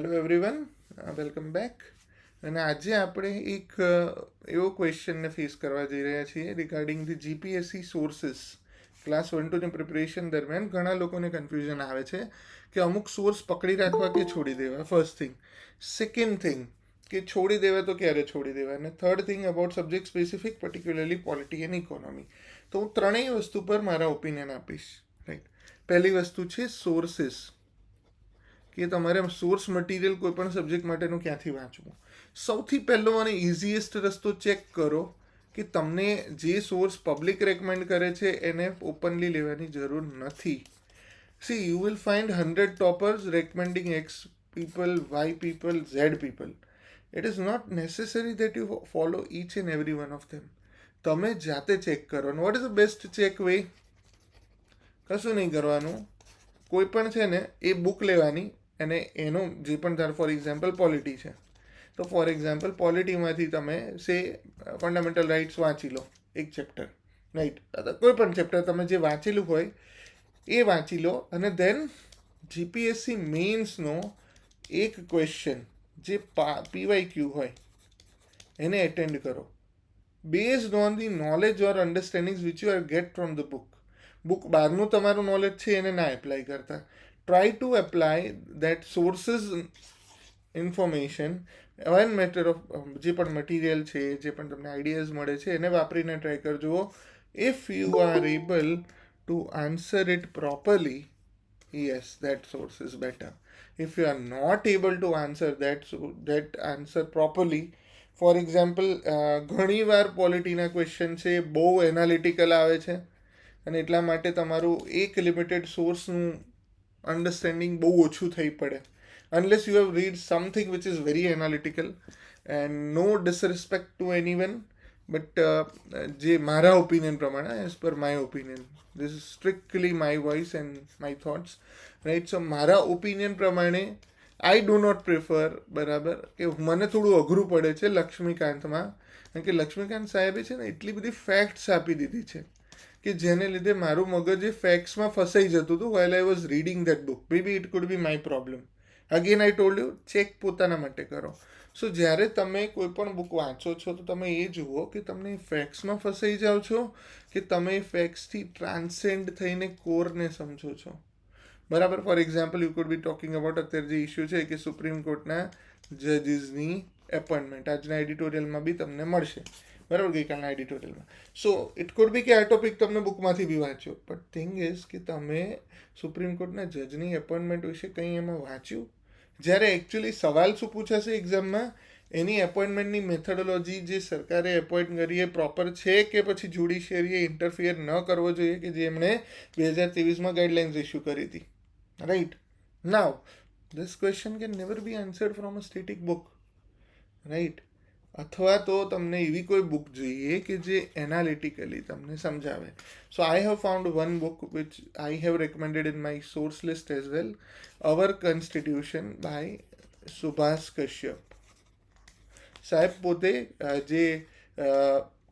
Hello everyone, welcome back. અને આજે આપણે એક એવો ક્વેશ્ચનને ફેસ કરવા જઈ રહ્યા છીએ regarding the GPSC sources. Class 1-2ની પ્રિપરેશન દરમિયાન ઘણા લોકોને કન્ફ્યુઝન આવે છે કે અમુક સોર્સ પકડી રાખવા કે છોડી દેવા. First thing. સેકન્ડ થિંગ કે છોડી દેવા તો ક્યારે છોડી દેવા. અને third thing about subject specific, particularly polity and economy. તો હું ત્રણેય વસ્તુ પર મારા ઓપિનિયન આપીશ. રાઈટ. પહેલી વસ્તુ છે સોર્સિસ, કે તમારે સોર્સ મટીરિયલ કોઈ પણ સબ્જેક્ટ માટેનું ક્યાંથી વાંચવું. સૌથી પહેલો અને ઇઝીએસ્ટ રસ્તો ચેક કરો કે તમને જે સોર્સ પબ્લિક રેકમેન્ડ કરે છે એને ઓપનલી લેવાની જરૂર નથી. See, you will find 100 toppers recommending X people, Y people, Z people. It is not necessary that you follow each and every one of them. તમે જાતે ચેક કરો. What is the best check way? કશું નહીં કરવાનું. કોઈ પણ છે ને એ બુક લેવાની અને એનો જે પણ તાર ફોર એક્ઝામ્પલ પોલિટી છે, તો ફોર એક્ઝામ્પલ પોલિટીમાંથી તમે ફંડામેન્ટલ રાઇટ્સ વાંચી લો એક ચેપ્ટર. રાઈટ. કોઈ પણ ચેપ્ટર તમે જે વાંચેલું હોય એ વાંચી લો અને દેન જીપીએસસી મેઇન્સનો એક ક્વેશ્ચન જે પીવાય હોય એને એટેન્ડ કરો, based on the knowledge or understandings which you are get from the book બહારનું તમારું નોલેજ છે એને ના એપ્લાય કરતા. Try to apply that sources information one matter of જે પણ મટીરિયલ છે, જે પણ તમને આઈડિયાઝ મળે છે એને વાપરીને ટ્રાય કરજો. If you are able to answer it properly, yes, that source is better. If you are not able to answer that answer properly, for example ઘણી વાર પોલિટીના ક્વેશ્ચન છે બહુ એનાલિટિકલ આવે છે અને એટલા માટે તમારું એક લિમિટેડ સોર્સનું અન્ડરસ્ટેન્ડિંગ બહુ ઓછું થઈ પડે. Unless you have read something which is very analytical, and no disrespect to anyone, but જે મારા ઓપિનિયન પ્રમાણે, as per my opinion, this is strictly my voice and my thoughts, right? So મારા opinion પ્રમાણે I do not prefer, બરાબર, કે મને થોડું અઘરું પડે છે લક્ષ્મીકાંતમાં, કારણ કે લક્ષ્મીકાંત સાહેબે છે ને એટલી બધી ફેક્ટ્સ આપી દીધી છે કે જેને લીધે મારું મગજ એ ફેક્ટ્સમાં ફસાઈ જતું હતું while I was reading that book. Maybe it could be my problem. Again I told you, check પોતાના માટે કરો. સો જ્યારે તમે કોઈ પણ બુક વાંચો છો તો તમે એ જુઓ કે તમને ફેક્ટ્સમાં ફસાઈ જાઓ છો કે તમે ફેક્ટ્સથી ટ્રાન્સેન્ડ થઈને કોરને સમજો છો. બરાબર. For example, you could B talking about અત્યારે જે ઇસ્યુ છે કે સુપ્રીમ કોર્ટના જજીસની એપોઇન્ટમેન્ટ આજના એડિટોરિયલમાં બી તમને મળશે. બરાબર, ગઈકાલના એડિટોરિયલમાં. સો ઇટ કુડ બી કે આ ટોપિક તમને બુકમાંથી બી વાંચ્યો, બટ થિંગ ઇઝ કે તમે સુપ્રીમ કોર્ટના જજની એપોઇન્ટમેન્ટ વિશે કંઈ એમાં વાંચ્યું? જ્યારે એકચ્યુઅલી સવાલ શું પૂછાશે એક્ઝામમાં, એની એપોઇન્ટમેન્ટની મેથોડોલોજી જે સરકારે એપોઇન્ટ કરી એ પ્રોપર છે કે પછી જ્યુડિશિયરીએ ઇન્ટરફિયર ન કરવો જોઈએ કે જે એમણે 2023માં ગાઈડલાઇન્સ ઇસ્યુ કરી હતી. Right. Now this question can never be answered from a static book. Right. અથવા તો તમને એવી કોઈ બુક જોઈએ કે જે એનાલિટિકલી તમને સમજાવે. So I have found one book which I have recommended in my source list as well, our constitution by Subhash Kashyap સાહેબ. પોતે જે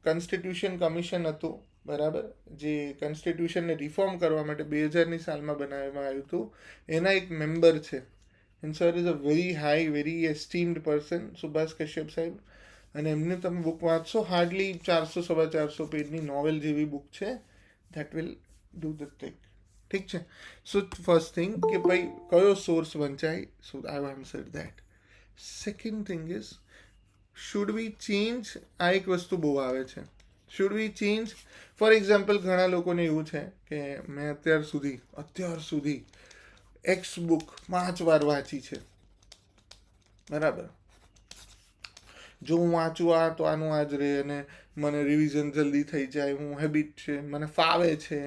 કોન્સ્ટિટ્યુશન કમિશન હતું, બરાબર, જે કોન્સ્ટિટ્યુશનને રિફોર્મ કરવા માટે 2000ની સાલમાં બનાવવામાં આવ્યું હતું, એના એક મેમ્બર છે. And sir is a very high, very એસ્ટીમ્ડ person, Subhash Kashyap સાહેબ. અને એમને તમે બુક વાંચશો, હાર્ડલી 400-450 પેજની નોવેલ જેવી બુક છે. That will do the thing. ઠીક છે. સો ફર્સ્ટ થિંગ કે ભાઈ કયો સોર્સ વંચાય, so I have answered that. Second thing is, should we change? આ એક વસ્તુ બહુ આવે છે. Should we change? For example, ઘણા લોકોને એવું છે કે મેં અત્યાર સુધી એક્સ બુક 5 વાર વાંચી છે. બરાબર. જો હું વાંચું આ તો આનું આ જ રહે અને મને રિવિઝન જલ્દી થઈ જાય, હું હેબિટ છે, મને ફાવે છે.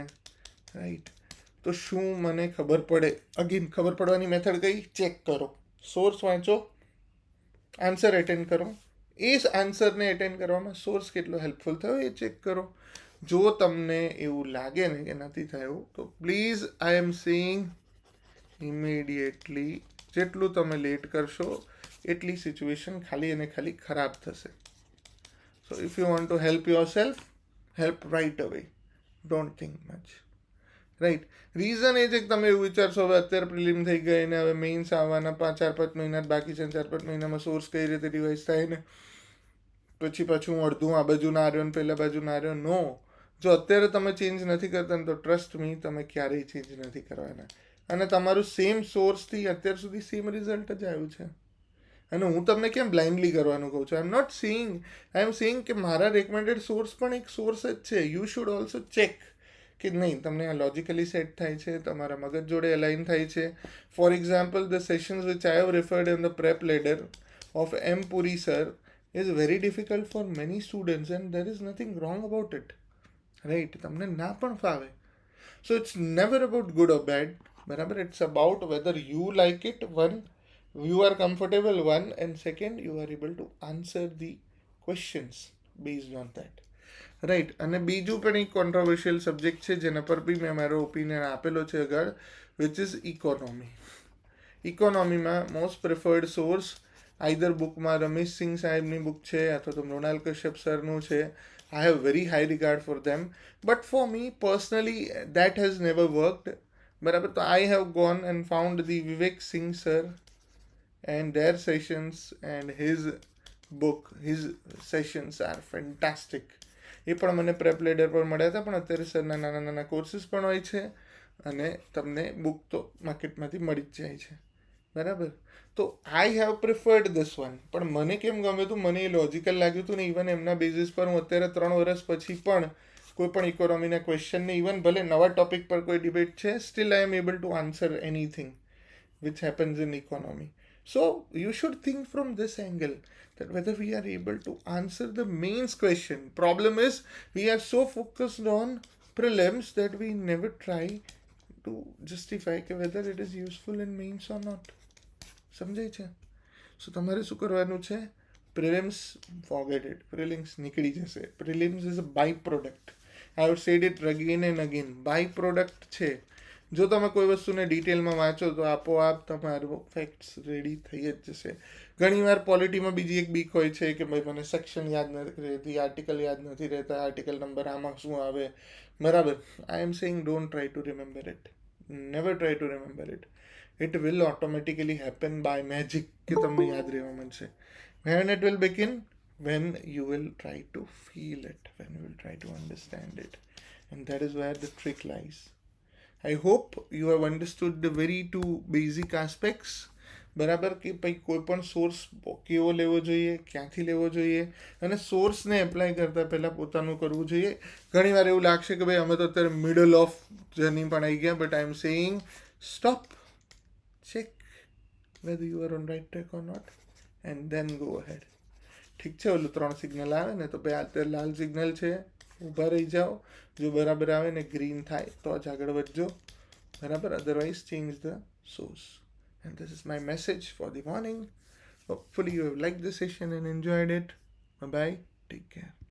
રાઈટ. તો શું મને ખબર પડે? અગેન, ખબર પડવાની મેથડ કઈ? ચેક કરો. સોર્સ વાંચો, આન્સર એટેન્ડ કરો. એ આન્સરને એટેન્ડ કરવામાં સોર્સ કેટલો હેલ્પફુલ થયો એ ચેક કરો. જો તમને એવું લાગે ને કે નથી થયું તો please, I am saying immediately, જેટલું તમે લેટ કરશો એટલી સિચ્યુએશન ખાલી અને ખાલી ખરાબ થશે. So if you want to help yourself, help right away. Don't think much. Right. Reason એ છે કે તમે એવું વિચારશો હવે અત્યારે પ્રિલિમ થઈ ગઈ ને હવે મેઇન્સ આવવાના 4-5 મહિના જ બાકી છે, 4-5 મહિનામાં સોર્સ કઈ રીતે ડિવાઇસ થાય ને પછી પાછું હું અડધું આ બાજુ ના રહ્યો ને પેલા બાજુ ના રહ્યો. નો, જો અત્યારે તમે ચેન્જ નથી કરતા ને તો ટ્રસ્ટ મી તમે ક્યારેય ચેન્જ નથી કરવાના. અને તમારું સેમ સોર્સથી અત્યાર સુધી સેમ રિઝલ્ટ જ આવ્યું છે. અને હું તમને કેમ બ્લાઇન્ડલી કરવાનું કહું છું? I am not saying, I am saying કે મારા રેકમેન્ડેડ સોર્સ પણ એક સોર્સ જ છે. યુ શુડ ઓલ્સો ચેક કે નહીં તમને આ લોજિકલી સેટ થાય છે, તમારા મગજ જોડે અલાઇન થાય છે. For example, the sessions which I have referred in the prep ladder of M Puri sir is very difficult for many students and there is nothing wrong about it. Right, તમને ના પણ ફાવે. So it's never about good or bad. બરાબર, it's about whether you like it, when you are comfortable, one, and second you are able to answer the questions based on that. Right. અને બીજું પણ એક controversial subject છે જેના પર બી મેં મારો ઓપિનિયન આપેલો છે આગળ, વિચ ઇઝ ઇકોનોમી. ઇકોનોમીમાં મોસ્ટ પ્રિફર્ડ સોર્સ આઈધર બુકમાં રમેશ સિંહ સાહેબની બુક છે અથવા તો મૃણાલ કશ્યપ સરનું છે. I have very high regard for them, but for me personally that has never worked. બરાબર, તો I have gone and found the Vivek Singh sir and their sessions and his book, his sessions are fantastic. એ પણ મને prep ladder પર મળ્યા હતા, પણ અત્યારે સરના નાના નાના કોર્સીસ પણ હોય છે અને તમને બુક તો માર્કેટમાંથી મળી જ જાય છે. બરાબર, તો I have preferred this one. પણ મને કેમ ગમ્યું હતું, મને એ લોજિકલ લાગ્યું હતું ને ઇવન એમના બેઝિસ પર હું અત્યારે 3 વર્ષ પછી પણ કોઈ પણ ઇકોનોમીના ક્વેશ્ચનને, ઇવન ભલે નવા ટોપિક પર કોઈ ડિબેટ છે, still I am able to answer anything which happens in economy. So you should think from this angle that whether we are able to answer the mains question. Problem is we are so focused on prelims that we never try to justify whether it is useful in mains or not. સમજાય છે? સો તમારે શું કરવાનું છે? Prelims forget it. Prelims નીકળી જશે. Prelims is a by product. I have said it again and again. By product છે. જો તમે કોઈ વસ્તુને ડિટેલમાં વાંચો તો આપોઆપ તમારું ફેક્ટ્સ રેડી થઈ જ જશે. ઘણીવાર પોલિટીમાં બીજી એક બીક હોય છે કે ભાઈ મને સેક્શન યાદ નથી રહેતી, આર્ટિકલ યાદ નથી રહેતા, આર્ટિકલ નંબર આમાં શું આવે. બરાબર, I am saying don't try to remember it. Never try to remember it. It will automatically happen by magic કે તમને યાદ રહેવા મળશે. When it will begin, when you will try to feel it, when you will try to understand it, and that is where the trick lies. I hope you have understood the very two basic aspects. બરાબર, કે ભાઈ કોઈ પણ source કેવો લેવો જોઈએ, ક્યાંથી લેવો જોઈએ, અને સોર્સને એપ્લાય કરતાં પહેલાં પોતાનું કરવું જોઈએ. ઘણીવાર એવું લાગશે કે ભાઈ અમે તો અત્યારે મિડલ ઓફ જર્ની પણ આવી ગયા, but I am saying stop, check whether you are on right track or not and then go ahead. ઠીક છે, ઓલું 3 સિગ્નલ આવે ને તો ભાઈ અત્યારે લાલ સિગ્નલ છે, ઊભા રહી જાઓ. જો બરાબર આવે ને ગ્રીન થાય તો જ આગળ વધજો. બરાબર, otherwise change the source. And this is my message for the morning. Hopefully you have liked the session and enjoyed it. Bye bye. Take care.